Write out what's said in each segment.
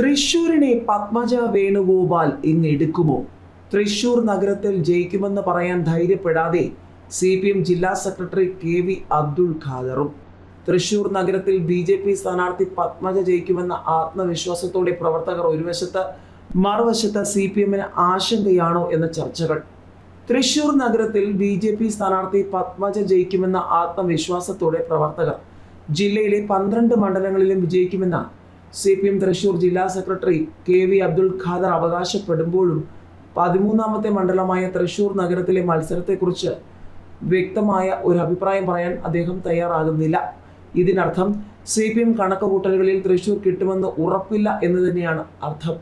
തൃശൂരിനെ പത്മജ വേണുഗോപാൽ ഇങ്ങെടുക്കുമോ? തൃശൂർ നഗരത്തിൽ ജയിക്കുമെന്ന് പറയാൻ ധൈര്യപ്പെടാതെ CPM ജില്ലാ സെക്രട്ടറി KV അബ്ദുൾ ഖാദറും. തൃശൂർ നഗരത്തിൽ BJP സ്ഥാനാർത്ഥി പത്മജ ജയിക്കുമെന്ന ആത്മവിശ്വാസത്തോടെ പ്രവർത്തകർ ഒരു വശത്ത്, മറുവശത്ത് CPMന് ആശങ്കയാണോ എന്ന ചർച്ചകൾ. തൃശൂർ നഗരത്തിൽ BJP സ്ഥാനാർത്ഥി പത്മജ ജയിക്കുമെന്ന ആത്മവിശ്വാസത്തോടെ പ്രവർത്തകർ ജില്ലയിലെ 12 മണ്ഡലങ്ങളിലും വിജയിക്കുമെന്ന CPM തൃശൂർ ജില്ലാ സെക്രട്ടറി KV അബ്ദുൾ ഖാദർ അവകാശപ്പെടുമ്പോഴും 13ാമത്തെ മണ്ഡലമായ തൃശൂർ നഗരത്തിലെ മത്സരത്തെക്കുറിച്ച് വ്യക്തമായ ഒരു അഭിപ്രായം പറയാൻ അദ്ദേഹം തയ്യാറാകുന്നില്ല. ഇതിനർത്ഥം CPM കണക്കുകൂട്ടലുകളിൽ തൃശൂർ കിട്ടുമെന്ന് ഉറപ്പില്ല എന്ന് തന്നെയാണ് അർത്ഥം.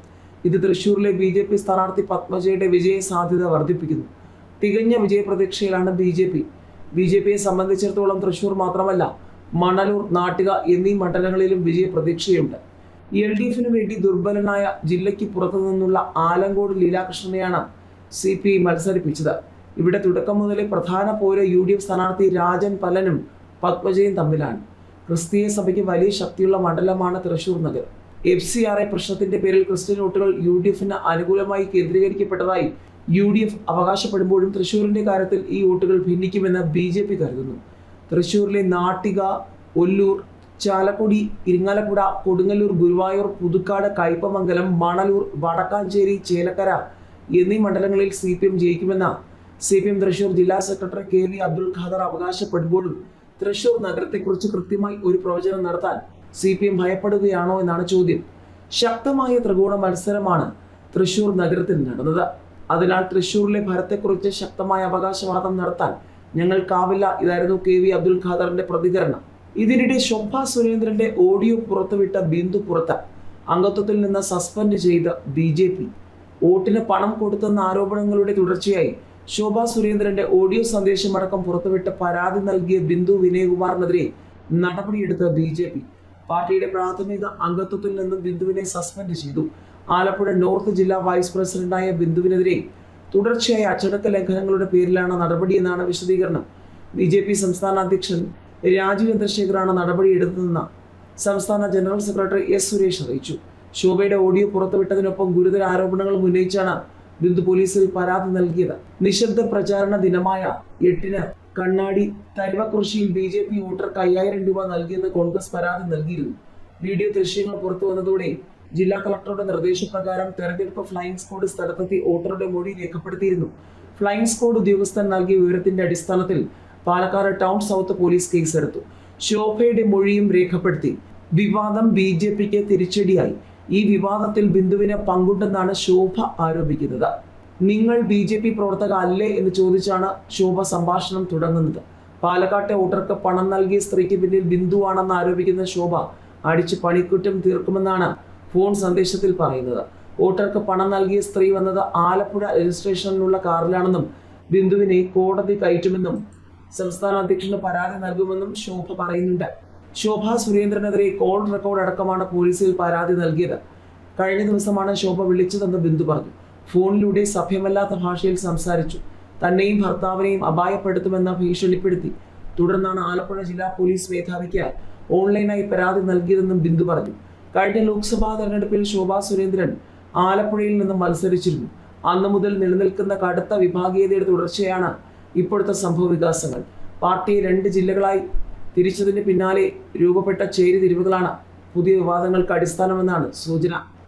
ഇത് തൃശൂരിലെ BJP സ്ഥാനാർത്ഥി പത്മജയുടെ വിജയ സാധ്യത വർദ്ധിപ്പിക്കുന്നു. തികഞ്ഞ വിജയപ്രതീക്ഷയിലാണ് BJPയെ സംബന്ധിച്ചിടത്തോളം തൃശൂർ മാത്രമല്ല, മണലൂർ, നാട്ടിക എന്നീ മണ്ഡലങ്ങളിലും വിജയപ്രതീക്ഷയുണ്ട്. LDFിന് വേണ്ടി ദുർബലനായ ജില്ലയ്ക്ക് പുറത്തു നിന്നുള്ള ആലങ്കോട് ലീലാകൃഷ്ണനെയാണ് CPI മത്സരിപ്പിച്ചത്. ഇവിടെ തുടക്കം മുതലേ പ്രധാന പോര് UDF സ്ഥാനാർത്ഥി രാജൻ പലനും പത്മജയും തമ്മിലാണ്. ക്രിസ്തീയ സഭയ്ക്ക് വലിയ ശക്തിയുള്ള മണ്ഡലമാണ് തൃശൂർ നഗരം. FCRA പ്രശ്നത്തിന്റെ പേരിൽ ക്രിസ്ത്യൻ വോട്ടുകൾ UDFന് അനുകൂലമായി കേന്ദ്രീകരിക്കപ്പെട്ടതായി UDF അവകാശപ്പെടുമ്പോഴും തൃശൂരിന്റെ കാര്യത്തിൽ ഈ വോട്ടുകൾ ഭിന്നിക്കുമെന്ന് BJP കരുതുന്നു. തൃശൂരിലെ നാട്ടിക, ഒല്ലൂർ, ചാലക്കുടി, ഇരിങ്ങാലക്കുട, കൊടുങ്ങല്ലൂർ, ഗുരുവായൂർ, പുതുക്കാട്, കയ്പമംഗലം, മണലൂർ, വടക്കാഞ്ചേരി, ചേലക്കര എന്നീ മണ്ഡലങ്ങളിൽ CPM ജയിക്കുമെന്ന CPM തൃശൂർ ജില്ലാ സെക്രട്ടറി KV അബ്ദുൾ ഖാദർ അവകാശപ്പെടുമ്പോഴും തൃശൂർ നഗരത്തെക്കുറിച്ച് കൃത്യമായി ഒരു പ്രവചനം നടത്താൻ CPM ഭയപ്പെടുകയാണോ എന്നാണ് ചോദ്യം. ശക്തമായ ത്രികോണ മത്സരമാണ് തൃശൂർ നഗരത്തിൽ നടന്നത്. അതിനാൽ തൃശൂരിലെ ഭരത്തെക്കുറിച്ച് ശക്തമായ അവകാശവാദം നടത്താൻ ഞങ്ങൾക്കാവില്ല. ഇതായിരുന്നു KV അബ്ദുൾ ഖാദറിന്റെ പ്രതികരണം. ഇതിനിടെ ശോഭാ സുരേന്ദ്രന്റെ ഓഡിയോ പുറത്തുവിട്ട ബിന്ദു പുറത്ത് അംഗത്വത്തിൽ നിന്ന് സസ്പെൻഡ് ചെയ്ത BJP. വോട്ടിന് പണം കൊടുത്തെന്ന ആരോപണങ്ങളുടെ തുടർച്ചയായി ശോഭാ സുരേന്ദ്രന്റെ ഓഡിയോ സന്ദേശമടക്കം പുറത്തുവിട്ട് പരാതി നൽകിയ ബിന്ദു വിനയകുമാറിനെതിരെ നടപടിയെടുത്ത BJP. പാർട്ടിയുടെ പ്രാഥമിക അംഗത്വത്തിൽ നിന്നും ബിന്ദുവിനെ സസ്പെൻഡ് ചെയ്തു. ആലപ്പുഴ നോർത്ത് ജില്ലാ വൈസ് പ്രസിഡന്റായ ബിന്ദുവിനെതിരെ തുടർച്ചയായ അച്ചടക്ക ലംഘനങ്ങളുടെ പേരിലാണ് നടപടിയെന്നാണ് വിശദീകരണം. BJP സംസ്ഥാന അധ്യക്ഷൻ രാജീവ് ചന്ദ്രശേഖറാണ് നടപടിയെടുത്തതെന്ന് സംസ്ഥാന ജനറൽ സെക്രട്ടറി S സുരേഷ് അറിയിച്ചു. ശോഭയുടെ ഓഡിയോ പുറത്തുവിട്ടതിനൊപ്പം ഗുരുതര ആരോപണങ്ങളും ഉന്നയിച്ചാണ് ബിന്ദു പോലീസിൽ പരാതി നൽകിയത്. നിശബ്ദ പ്രചാരണ ദിനമായ 8-ന് കണ്ണാടി തരുവകൃഷിയിൽ BJP വോട്ടർക്ക് 5000 രൂപ നൽകിയെന്ന് കോൺഗ്രസ് പരാതി നൽകിയിരുന്നു. വീഡിയോ ദൃശ്യങ്ങൾ പുറത്തു വന്നതോടെ ജില്ലാ കളക്ടറുടെ നിർദ്ദേശപ്രകാരം തെരഞ്ഞെടുപ്പ് ഫ്ലൈയിങ് സ്ക്വാഡ് സ്ഥലത്തെത്തി വോട്ടറുടെ മൊഴി രേഖപ്പെടുത്തിയിരുന്നു. ഫ്ലൈയിങ് സ്ക്വാഡ് ഉദ്യോഗസ്ഥൻ നൽകിയ വിവരത്തിന്റെ അടിസ്ഥാനത്തിൽ പാലക്കാട് ടൗൺ സൗത്ത് പോലീസ് കേസെടുത്തു. ശോഭയുടെ മൊഴിയും രേഖപ്പെടുത്തി. വിവാദം BJPക്ക് തിരിച്ചടിയായി. ഈ വിവാദത്തിൽ ബിന്ദുവിന് പങ്കുണ്ടെന്നാണ് ശോഭ ആരോപിക്കുന്നത്. നിങ്ങൾ BJP പ്രവർത്തക അല്ലേ എന്ന് ചോദിച്ചാണ് ശോഭ സംഭാഷണം തുടങ്ങുന്നത്. പാലക്കാട്ടെ വോട്ടർക്ക് പണം നൽകിയ സ്ത്രീക്ക് പിന്നിൽ ബിന്ദുവാണെന്ന് ആരോപിക്കുന്ന ശോഭ അടിച്ച് പണിക്കുറ്റം തീർക്കുമെന്നാണ് ഫോൺ സന്ദേശത്തിൽ പറയുന്നത്. വോട്ടർക്ക് പണം നൽകിയ സ്ത്രീ വന്നത് ആലപ്പുഴ രജിസ്ട്രേഷനിലുള്ള കാറിലാണെന്നും ബിന്ദുവിനെ കോടതി കയറ്റുമെന്നും സംസ്ഥാന അധ്യക്ഷന് പരാതി നൽകുമെന്നും ശോഭ പറയുന്നുണ്ട്. ശോഭാ സുരേന്ദ്രനെതിരെ കോൾ റെക്കോർഡ് അടക്കമാണ് പോലീസിൽ പരാതി നൽകിയത്. കഴിഞ്ഞ ദിവസമാണ് ശോഭ വിളിച്ചതെന്ന് ബിന്ദു പറഞ്ഞു. ഫോണിലൂടെ സഭ്യമല്ലാത്ത ഭാഷയിൽ സംസാരിച്ചു. തന്നെയും ഭർത്താവിനെയും അപായപ്പെടുത്തുമെന്ന് ഭീഷണിപ്പെടുത്തി. തുടർന്നാണ് ആലപ്പുഴ ജില്ലാ പോലീസ് മേധാവിക്ക് ഓൺലൈനായി പരാതി നൽകിയതെന്നും ബിന്ദു പറഞ്ഞു. കഴിഞ്ഞ ലോക്സഭാ തെരഞ്ഞെടുപ്പിൽ ശോഭാ സുരേന്ദ്രൻ ആലപ്പുഴയിൽ നിന്ന് മത്സരിച്ചിരുന്നു. അന്നു മുതൽ നിലനിൽക്കുന്ന കടുത്ത വിഭാഗീയതയുടെ തുടർച്ചയാണ് ഇപ്പോഴത്തെ സംഭവ വികാസങ്ങൾ. പാർട്ടിയെ 2 ജില്ലകളായി തിരിച്ചതിന് പിന്നാലെ രൂപപ്പെട്ട ചേരിതിരിവുകളാണ് പുതിയ വിവാദങ്ങൾക്ക് അടിസ്ഥാനമെന്നാണ് സൂചന.